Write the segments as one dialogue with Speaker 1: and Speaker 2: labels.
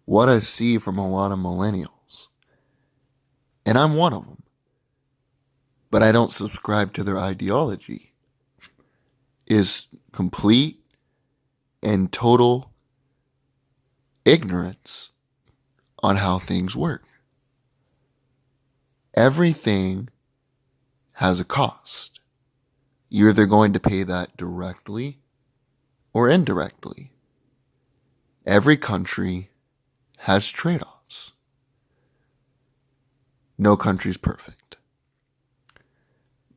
Speaker 1: what I see from a lot of millennials, and I'm one of them, but I don't subscribe to their ideology, is complete and total ignorance on how things work. Everything has a cost. You're either going to pay that directly or indirectly. Every country has trade offs. No country's perfect.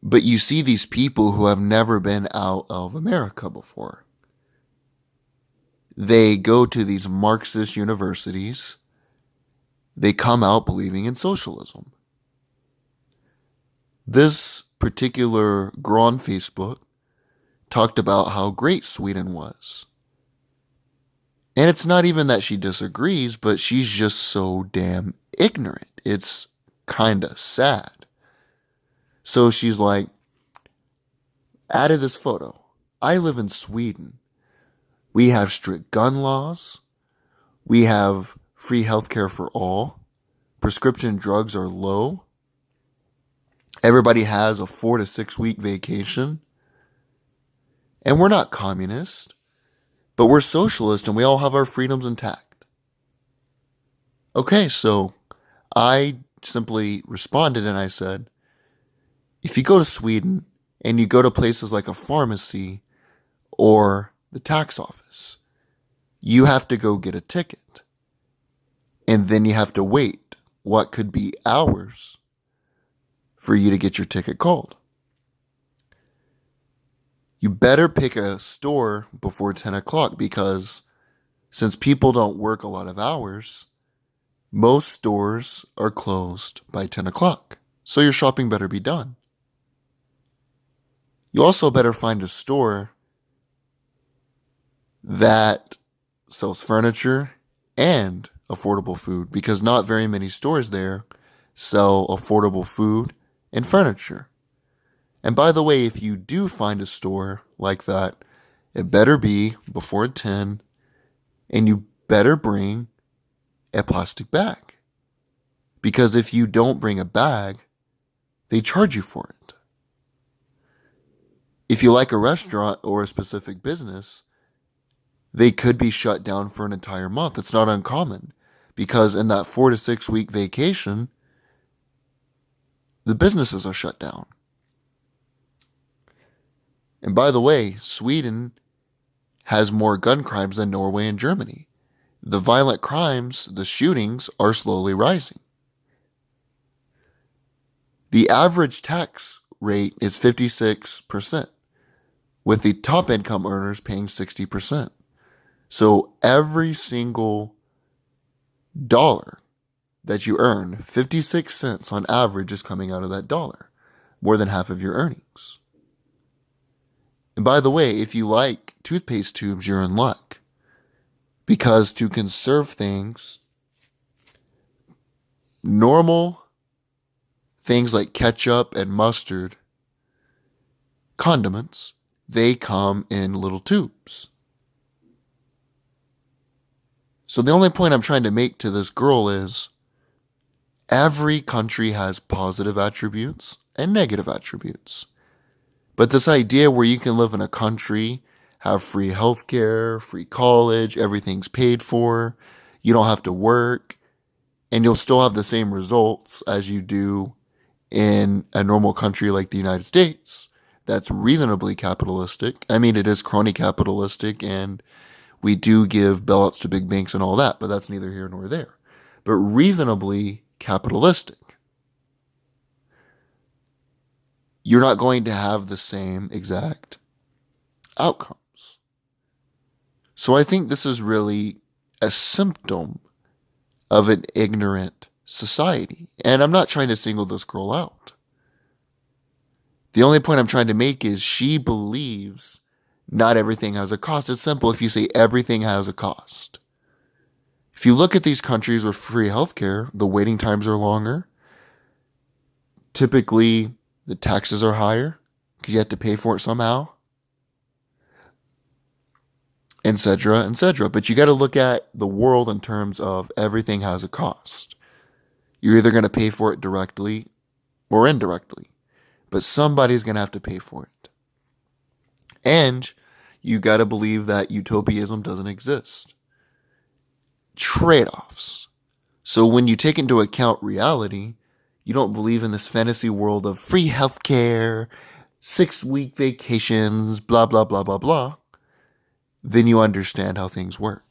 Speaker 1: But you see these people who have never been out of America before. They go to these Marxist universities. They come out believing in socialism. This particular girl on Facebook talked about how great Sweden was. And it's not even that she disagrees, but she's just so damn ignorant. It's kind of sad. So she's like, added this photo. I live in Sweden. We have strict gun laws. We have free healthcare for all. Prescription drugs are low. Everybody has a 4 to 6 week vacation. And we're not communist, but we're socialist and we all have our freedoms intact. Okay, so I simply responded and I said, if you go to Sweden and you go to places like a pharmacy or the tax office, you have to go get a ticket. And then you have to wait what could be hours for you to get your ticket called. You better pick a store before 10 o'clock because since people don't work a lot of hours, most stores are closed by 10 o'clock. So your shopping better be done. You also better find a store that sells furniture and affordable food because not very many stores there sell affordable food and furniture. And by the way, if you do find a store like that, it better be before 10 and you better bring a plastic bag. Because if you don't bring a bag, they charge you for it. If you like a restaurant or a specific business, they could be shut down for an entire month. It's not uncommon because in that 4 to 6 week vacation, the businesses are shut down. And by the way, Sweden has more gun crimes than Norway and Germany. The violent crimes, the shootings, are slowly rising. The average tax rate is 56%, with the top income earners paying 60%. So every single dollar that you earn, 56 cents on average is coming out of that dollar, more than half of your earnings. And by the way, if you like toothpaste tubes, you're in luck. Because to conserve things, normal things like ketchup and mustard, condiments, they come in little tubes. So the only point I'm trying to make to this girl is every country has positive attributes and negative attributes. But this idea where you can live in a country, have free healthcare, free college, everything's paid for, you don't have to work, and you'll still have the same results as you do in a normal country like the United States that's reasonably capitalistic. I mean, it is crony capitalistic and we do give bailouts to big banks and all that, but that's neither here nor there. But reasonably capitalistic. You're not going to have the same exact outcomes. So I think this is really a symptom of an ignorant society. And I'm not trying to single this girl out. The only point I'm trying to make is she believes not everything has a cost. It's simple if you say everything has a cost. If you look at these countries with free healthcare, the waiting times are longer. Typically, the taxes are higher because you have to pay for it somehow. etc., etc. But you got to look at the world in terms of everything has a cost. You're either going to pay for it directly or indirectly, but somebody's going to have to pay for it. And you got to believe that utopianism doesn't exist. Trade-offs. So when you take into account reality, you don't believe in this fantasy world of free healthcare, 6-week vacations, blah, blah, blah, blah, blah, then you understand how things work.